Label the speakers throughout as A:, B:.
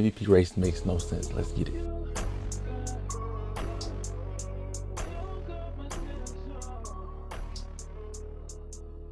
A: MVP race makes no sense. Let's get it.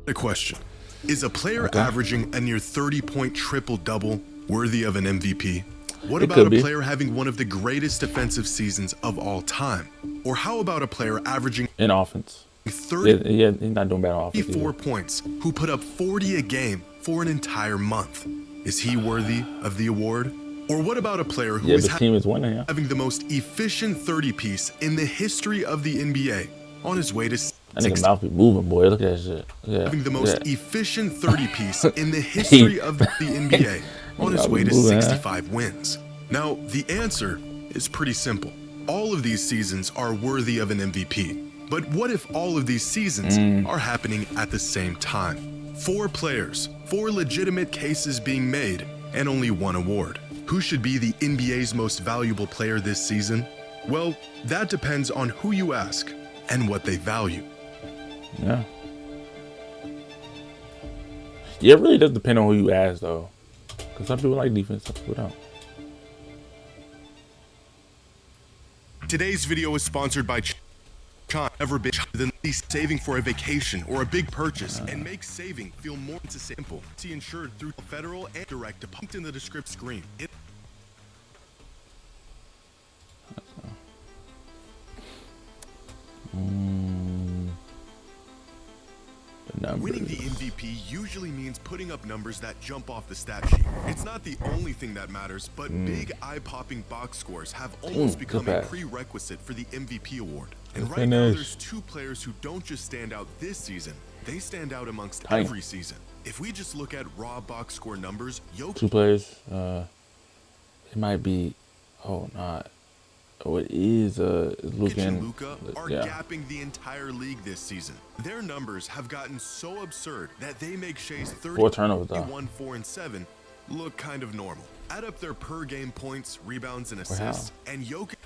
B: A question. Is a player averaging a near 30-point triple-double worthy of an MVP? What about a player having one of the greatest defensive seasons of all time? Or how about a player averaging
A: in offense
B: 30,
A: yeah, he's not doing bad on offense
B: 34 points, who put up 40 a game for an entire month? Is he worthy of the award? Or what about a player who is
A: team is winning,
B: having the most efficient 30-piece in the history of the NBA on his way to
A: that nigga mouth be moving, boy. Look at that shit.
B: having the most efficient 30-piece in the history of the NBA on his way to 65 wins? Now, the answer is pretty simple. All of these seasons are worthy of an MVP. But what if all of these seasons are happening at the same time? 4 players, 4 legitimate cases being made, and only 1 award. Who should be the NBA's most valuable player this season? Well, that depends on who you ask and what they value.
A: Yeah. Yeah, it really does depend on who you ask, though. Because some people like defense, some people don't.
B: Today's video is sponsored by Chime. Ever been than saving for a vacation or a big purchase and make saving feel more simple. See insured through federal and direct deposit in the description screen. Winning the MVP usually means putting up numbers that jump off the stat sheet. It's not the only thing that matters, but big eye-popping box scores have almost become a prerequisite for the MVP award. And right now, there's 2 players who don't just stand out this season, they stand out amongst every season. If we just look at raw box score numbers,
A: 2 players, it might be, it is
B: Luka and Luka are gapping the entire league this season. Their numbers have gotten so absurd that they make Shai's 31, 4, and 7 look kind of normal. Add up their per game points, rebounds, and assists, and Jokic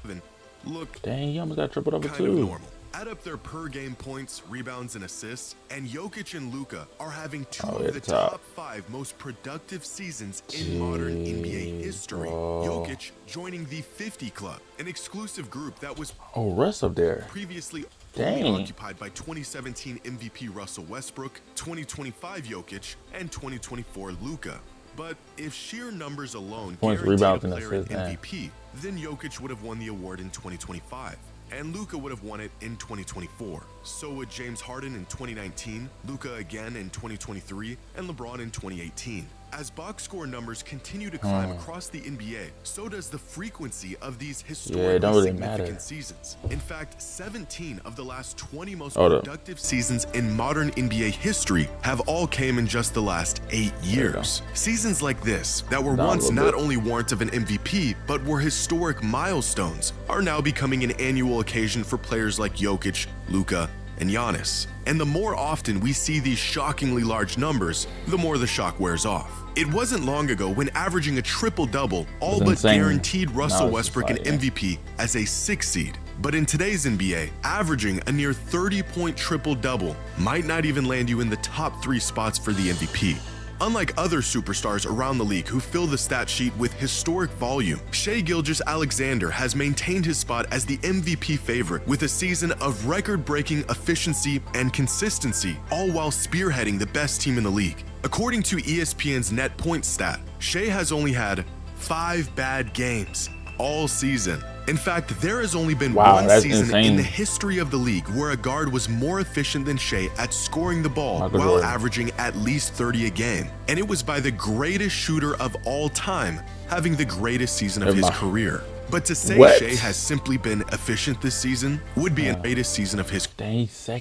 B: look
A: dang, you almost got tripled over
B: kind of normal. Add up their per game points, rebounds, and assists, and Jokic and Luka are having 2 of the top 5 most productive seasons in modern NBA history. Jokic joining the 50 Club, an exclusive group that was
A: Russ up there
B: previously only occupied by 2017 MVP Russell Westbrook, 2025 Jokic, and 2024 Luka. But if sheer numbers alone guarantee a player an MVP, then Jokic would have won the award in 2025. And Luka would have won it in 2024. So would James Harden in 2019, Luka again in 2023, and LeBron in 2018. As box score numbers continue to climb across the NBA, so does the frequency of these historically significant seasons. In fact, 17 of the last 20 most productive seasons in modern NBA history have all came in just the last 8 years. Seasons like this, that were once not only warrant of an MVP, but were historic milestones, are now becoming an annual occasion for players like Jokic, Luka, and Giannis. And the more often we see these shockingly large numbers, the more the shock wears off. It wasn't long ago when averaging a triple-double all but guaranteed Russell Westbrook an MVP as a 6 seed. But in today's NBA, averaging a near 30-point triple-double might not even land you in the top 3 spots for the MVP. Unlike other superstars around the league who fill the stat sheet with historic volume, Shai Gilgeous-Alexander has maintained his spot as the MVP favorite with a season of record-breaking efficiency and consistency, all while spearheading the best team in the league. According to ESPN's net points stat, Shai has only had 5 bad games all season. In fact, there has only been one season in the history of the league where a guard was more efficient than Shai at scoring the ball while averaging at least 30 a game. And it was by the greatest shooter of all time having the greatest season of his career. But to say Shai has simply been efficient this season would be the greatest season of his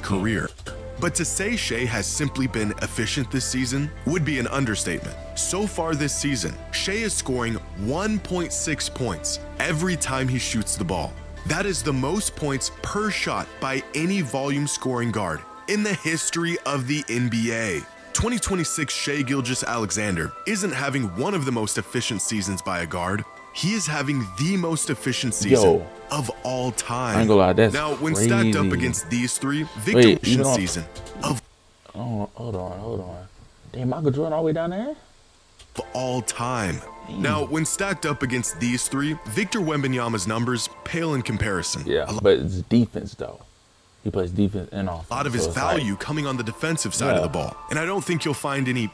B: career. But to say Shai has simply been efficient this season would be an understatement. So far this season, Shai is scoring 1.6 points every time he shoots the ball. That is the most points per shot by any volume scoring guard in the history of the NBA. 2026 Shai Gilgeous-Alexander isn't having one of the most efficient seasons by a guard. He is having the most efficient season of all time.
A: I ain't gonna lie, that's
B: now, when stacked up against these 3, Victor season of...
A: Oh, hold on. Damn, Michael Jordan all the way down there?
B: of all time. Now, when stacked up against these three, Victor Wembanyama's numbers pale in comparison.
A: Yeah, but it's defense though. He plays defense and offense.
B: A lot of his value coming on the defensive side of the ball. And I don't think you'll find any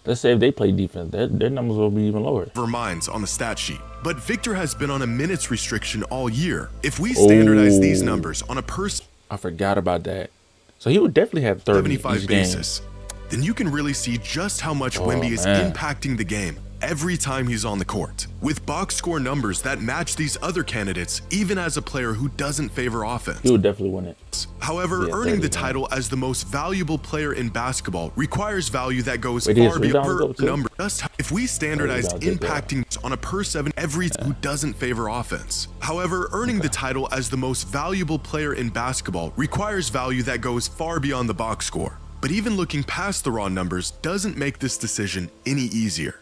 A: Let's say if they play defense, their numbers will be even lower.
B: minds on the stat sheet. But Victor has been on a minutes restriction all year. If we standardize these numbers on a
A: I forgot about that. So he would definitely have 30
B: 75
A: each
B: basis,
A: game.
B: then you can really see just how much Wemby is impacting the game every time he's on the court. With box score numbers that match these other candidates, even as a player who doesn't favor offense.
A: He would definitely win it.
B: However, earning the title as the most valuable player in basketball requires value that goes far beyond number. Just if we standardize impacting on a per 7 every who doesn't favor offense. However, earning the title as the most valuable player in basketball requires value that goes far beyond the box score. But even looking past the raw numbers doesn't make this decision any easier.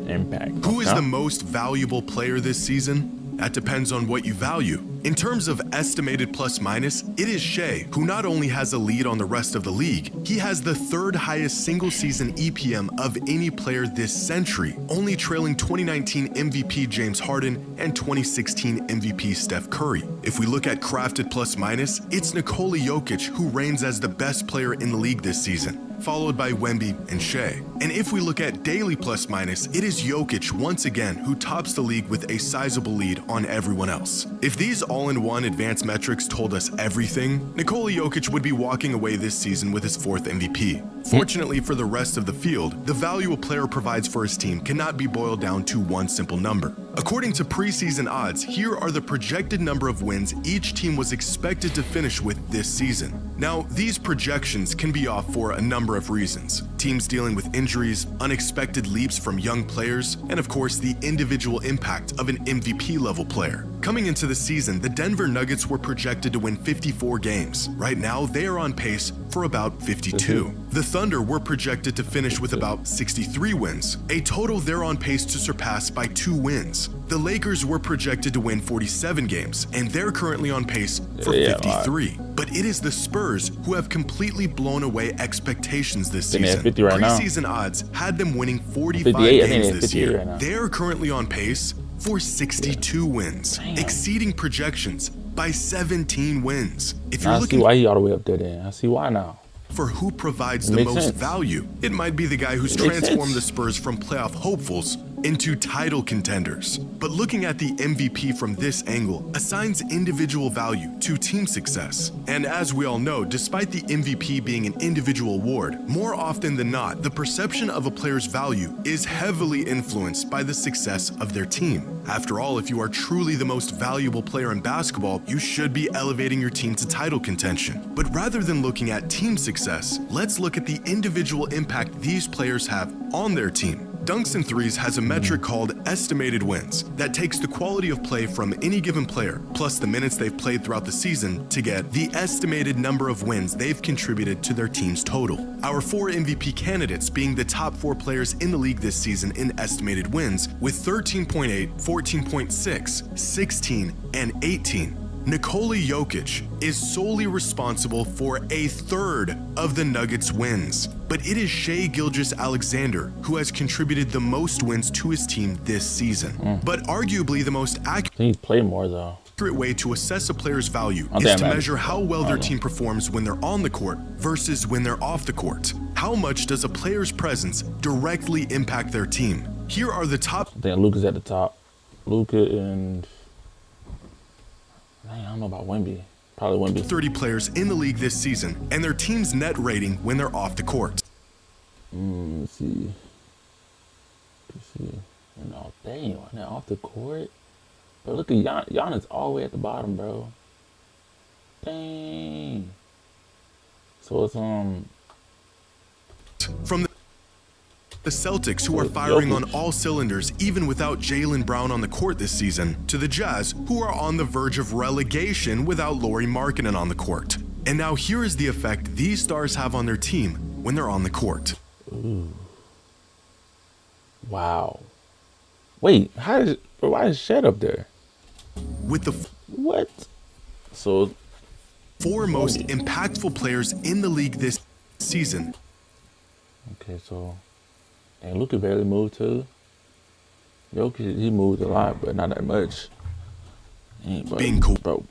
A: Impact.
B: Who is the most valuable player this season? That depends on what you value. In terms of estimated plus minus, it is Shea, who not only has a lead on the rest of the league, he has the third highest single season EPM of any player this century, only trailing 2019 MVP James Harden and 2016 MVP Steph Curry. If we look at crafted plus minus, it's Nikola Jokic who reigns as the best player in the league this season, followed by Wemby and Shea. And if we look at daily plus minus, it is Jokic once again who tops the league with a sizable lead on everyone else. If these all-in-one advanced metrics told us everything, Nikola Jokic would be walking away this season with his 4th MVP. Fortunately for the rest of the field, the value a player provides for his team cannot be boiled down to one simple number. According to preseason odds, here are the projected number of wins each team was expected to finish with this season. Now, these projections can be off for a number of reasons. Teams dealing with injuries, unexpected leaps from young players, and of course the individual impact of an MVP level player. Coming into the season, the Denver Nuggets were projected to win 54 games. Right now, they are on pace for about 52. The Thunder were projected to finish with about 63 wins, a total they're on pace to surpass by 2 wins. The Lakers were projected to win 47 games, and they're currently on pace for 53. But it is the Spurs who have completely blown away expectations this season. Preseason odds had them winning 45 games this year. They're currently on pace for 62 wins, exceeding projections by 17 wins. If you're looking,
A: I see why he all the way up there then. I see why now.
B: For who provides the most value, it might be the guy who's transformed the Spurs from playoff hopefuls into title contenders. But looking at the MVP from this angle assigns individual value to team success. And as we all know, despite the MVP being an individual award, more often than not, the perception of a player's value is heavily influenced by the success of their team. After all, if you are truly the most valuable player in basketball, you should be elevating your team to title contention. But rather than looking at team success, let's look at the individual impact these players have on their team. Dunks and Threes has a metric called estimated wins that takes the quality of play from any given player plus the minutes they've played throughout the season to get the estimated number of wins they've contributed to their team's total. Our 4 MVP candidates being the top 4 players in the league this season in estimated wins with 13.8, 14.6, 16, and 18. Nikola Jokic is solely responsible for a third of the Nuggets' wins, but it is Shai Gilgeous-Alexander who has contributed the most wins to his team this season. But arguably the most
A: accurate
B: way to assess a player's value is to measure how well their team performs when they're on the court versus when they're off the court. How much does a player's presence directly impact their team? Here are the top.
A: I think Luka's at the top. Luka and I don't know about Wemby. Probably Wemby.
B: 30 players in the league this season and their team's net rating when they're off the court.
A: Let's see. No, dang, when they're off the court. But look at Giannis all the way at the bottom, bro. Dang. So it's
B: from the Celtics, who are firing on all cylinders even without Jaylen Brown on the court this season, to the Jazz, who are on the verge of relegation without Lauri Markkanen on the court. And now here is the effect these stars have on their team when they're on the court.
A: Ooh. Wow. Wait, why is Shed up there?
B: With the
A: What? So
B: 4 most impactful players in the league this season.
A: Okay, so and Luka barely moved too. Jokic, he moved a lot, but not that much.
B: Being cool.
A: Bro,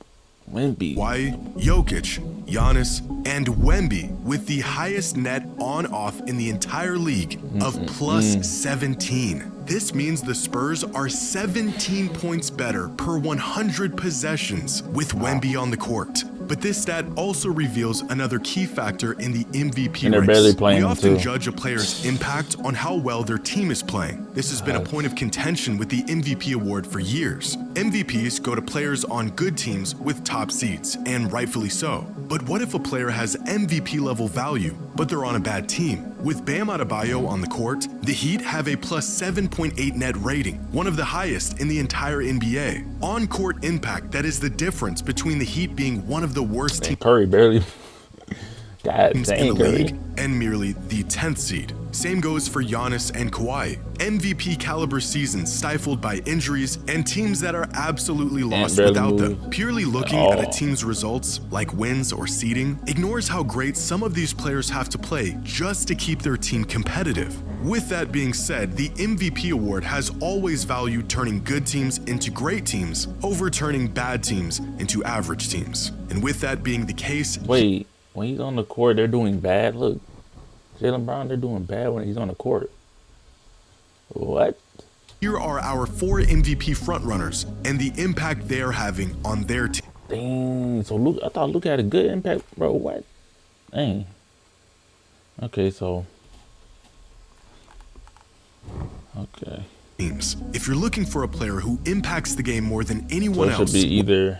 A: Wemby.
B: Why? Jokic, Giannis, and Wemby with the highest net on-off in the entire league of plus 17. This means the Spurs are 17 points better per 100 possessions with Wemby on the court. But this stat also reveals another key factor in the MVP
A: and they're
B: race.
A: barely playing
B: We often
A: too.
B: judge a player's impact on how well their team is playing. This has been a point of contention with the MVP award for years. MVPs go to players on good teams with top seeds, and rightfully so. But what if a player has MVP level value, but they're on a bad team? With Bam Adebayo on the court, the Heat have a plus 7.8 net rating, one of the highest in the entire NBA. On-court impact, that is the difference between the Heat being one of the worst teams
A: Curry barely. God
B: in
A: dang,
B: the
A: Curry.
B: league and merely the 10th seed. Same goes for Giannis and Kawhi. MVP caliber seasons stifled by injuries and teams that are absolutely lost
A: barely
B: without them.
A: moved
B: Purely looking
A: at
B: at a
A: all.
B: team's results, like wins or seeding, ignores how great some of these players have to play just to keep their team competitive. With that being said, the MVP award has always valued turning good teams into great teams over turning bad teams into average teams. And with that being the case,
A: Wait, when he's on the court, they're doing bad. Look, Jaylen Brown, they're doing bad when he's on the court. What?
B: here are our 4 MVP frontrunners and the impact they are having on their team.
A: Dang. So Luke, I thought Luke had a good impact, bro. What? Dang. Okay, so. Okay.
B: Teams. If you're looking for a player who impacts the game more than
A: So
B: anyone
A: it should
B: else,
A: be either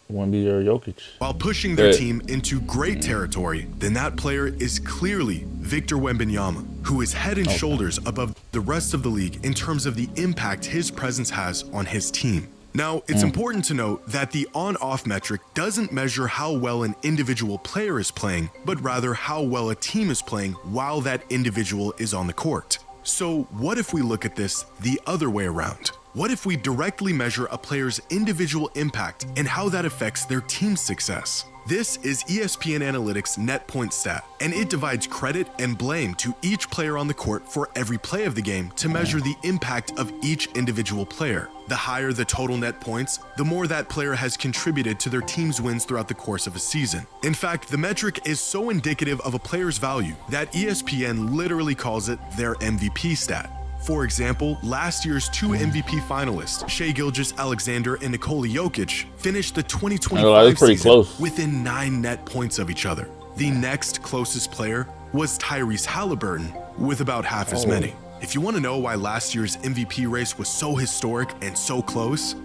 A: Wemby or Jokic.
B: while pushing their
A: Good.
B: team into great territory, then that player is clearly Victor Wembanyama, who is head and shoulders above the rest of the league in terms of the impact his presence has on his team. Now, it's important to note that the on-off metric doesn't measure how well an individual player is playing, but rather how well a team is playing while that individual is on the court. So what if we look at this the other way around? What if we directly measure a player's individual impact and how that affects their team's success? This is ESPN Analytics net point stat, and it divides credit and blame to each player on the court for every play of the game to measure the impact of each individual player. The higher the total net points, the more that player has contributed to their team's wins throughout the course of a season. In fact, the metric is so indicative of a player's value that ESPN literally calls it their MVP stat. For example, last year's 2 MVP finalists, Shai Gilgeous-Alexander and Nikola Jokic, finished the 2025
A: that's pretty
B: season
A: close.
B: within 9 net points of each other. The next closest player was Tyrese Halliburton, with about half as many. If you want to know why last year's MVP race was so historic and so close,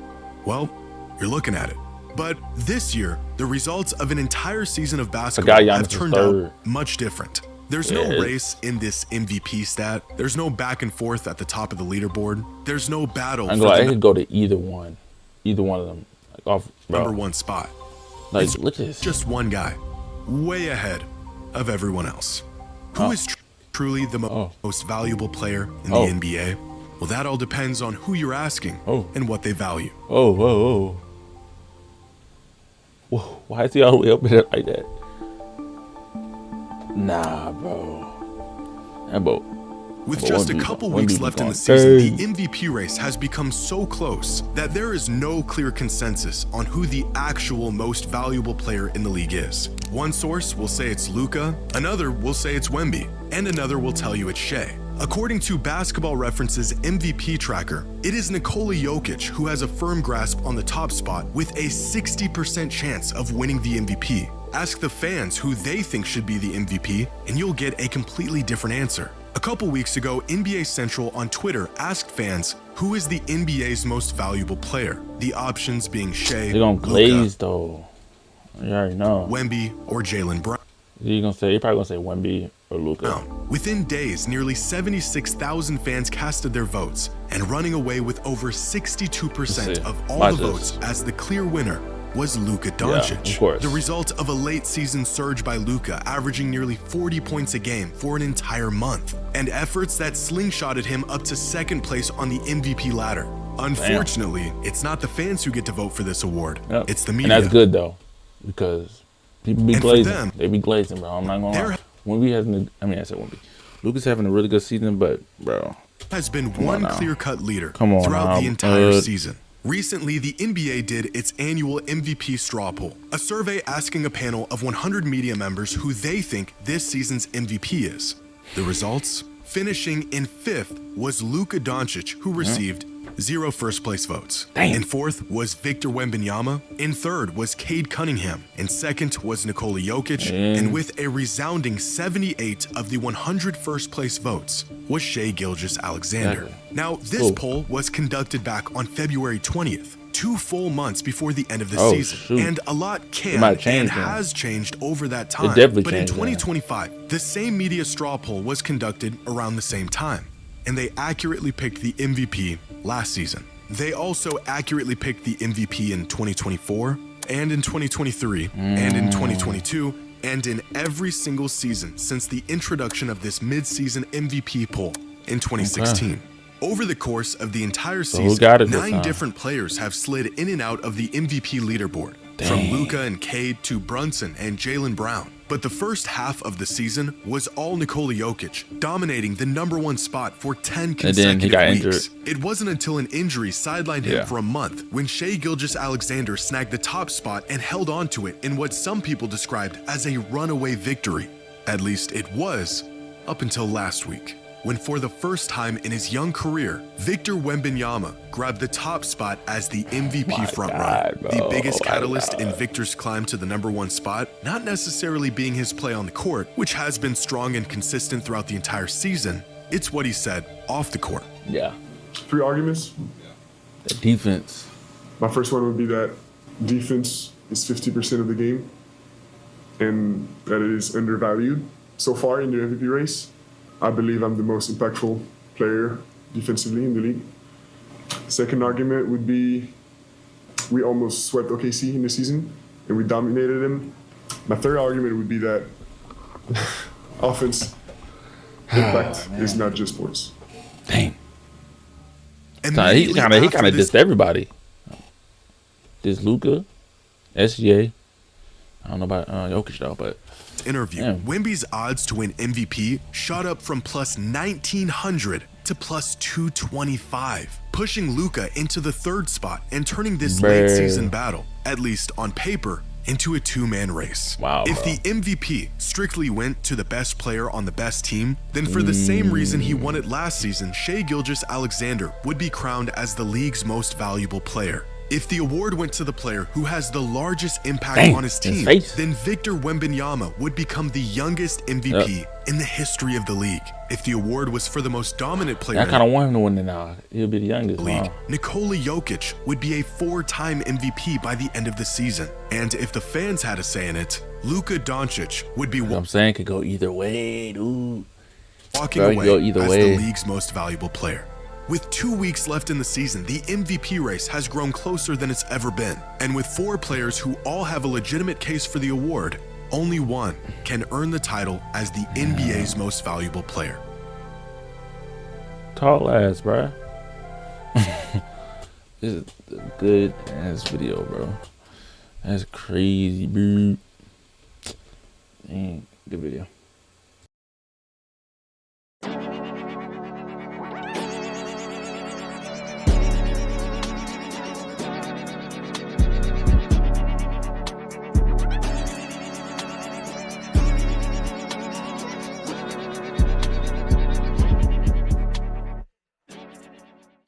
B: well, you're looking at it. But this year, the results of an entire season of basketball
A: Giannis
B: have
A: is
B: turned
A: third.
B: out much different. There's
A: Yeah.
B: no race in this MVP stat. There's no back and forth at the top of the leaderboard. There's no battle
A: I'm
B: for
A: glad I
B: the
A: could go to either one of them. Like off, bro.
B: number 1 spot.
A: Like,
B: It's
A: look at this.
B: just one guy, way ahead of everyone else. Who is truly the most valuable player in the NBA? Well, that all depends on who you're asking and what they value.
A: Whoa. Why is he all the way up there like that? Nah, bro. That boat.
B: With
A: But
B: just a
A: Wemby-
B: couple
A: Wemby
B: weeks
A: be
B: left in
A: going
B: the season,
A: crazy.
B: the MVP race has become so close that there is no clear consensus on who the actual most valuable player in the league is. One source will say it's Luka, another will say it's Wemby, and another will tell you it's Shai. According to Basketball Reference's MVP tracker, it is Nikola Jokic who has a firm grasp on the top spot with a 60% chance of winning the MVP. Ask the fans who they think should be the MVP, and you'll get a completely different answer. A couple weeks ago, NBA Central on Twitter asked fans, who is the NBA's most valuable player? The options being Shai,
A: They're gonna
B: Luka,
A: glaze though. You already know.
B: Wemby, or Jaylen Brown.
A: He probably gonna say Wemby or Luka.
B: Within days, nearly 76,000 fans casted their votes, and running away with over 62% of all
A: Watch
B: the
A: this.
B: votes as the clear winner was Luka
A: Yeah,
B: Doncic.
A: of course.
B: The result of a late season surge by Luka, averaging nearly 40 points a game for an entire month, and efforts that slingshotted him up to second place on the MVP ladder. Unfortunately, it's not the fans who get to vote for this award.
A: Yep.
B: It's the media.
A: And that's good, though, because people be glazing.
B: Them,
A: they be glazing, bro. I'm not going to lie. Wemby having I said Wemby. Luka's having a really good season, but, bro.
B: Has been one clear-cut leader
A: throughout
B: the entire season. Recently, the NBA did its annual MVP straw poll, a survey asking a panel of 100 media members who they think this season's MVP is. The results? Finishing in 5th was Luka Doncic, who received 0 first-place votes. In 4th was Victor Wembanyama. In 3rd was Cade Cunningham. In 2nd was Nikola Jokic. And with a resounding 78 of the 100 first-place votes was Shai Gilgeous-Alexander. Now, this poll was conducted back on February 20th, 2 full months before the end of the season.
A: Shoot.
B: And a lot can and has changed over that time. But in 2025, the same media straw poll was conducted around the same time. And they accurately picked the MVP last season. They also accurately picked the MVP in 2024, and in 2023, and in 2022, and in every single season since the introduction of this mid-season MVP poll in 2016. Over the course of the entire season, 9 different players have slid in and out of the MVP leaderboard, from Luka and Cade to Brunson and Jaylen Brown. But the first half of the season was all Nikola Jokic, dominating the #1 spot for 10 consecutive weeks. It wasn't until an injury sidelined him for a month when Shai Gilgeous-Alexander snagged the top spot and held on to it in what some people described as a runaway victory. At least it was, up until last week, when for the first time in his young career, Victor Wembanyama grabbed the top spot as the MVP frontrunner. The biggest catalyst in Victor's climb to the #1 spot, not necessarily being his play on the court, which has been strong and consistent throughout the entire season. It's what he said off the court.
C: 3 arguments.
A: The defense.
C: My first one would be that defense is 50% of the game and that it is undervalued so far in the MVP race. I believe I'm the most impactful player defensively in the league. Second argument would be we almost swept OKC in the season and we dominated them. My third argument would be that offense impact is not just sports.
A: Dang. He kind of dissed everybody. This Luka, SGA. I don't know about Jokic though, but
B: interview, Wemby's odds to win MVP shot up from plus 1,900 to plus 225, pushing Luka into the 3rd spot and turning this late season battle, at least on paper, into a 2-man race. If the MVP strictly went to the best player on the best team, then for the same reason he won it last season, Shai Gilgeous-Alexander would be crowned as the league's most valuable player. If the award went to the player who has the largest impact on his team, then Victor Wembanyama would become the youngest MVP in the history of the league. If the award was for the most dominant player,
A: I kind of want him to win it now. He'll be the youngest.
B: Nikola Jokic would be a 4-time MVP by the end of the season. And if the fans had a say in it, Luka Doncic would be
A: I'm saying could go either way, dude.
B: Walking away as the league's most valuable player. With 2 weeks left in the season, the MVP race has grown closer than it's ever been. And with 4 players who all have a legitimate case for the award, only one can earn the title as the NBA's most valuable player.
A: Tall ass, bro. This is a good ass video, bro. That's crazy, bro. Dang, good video.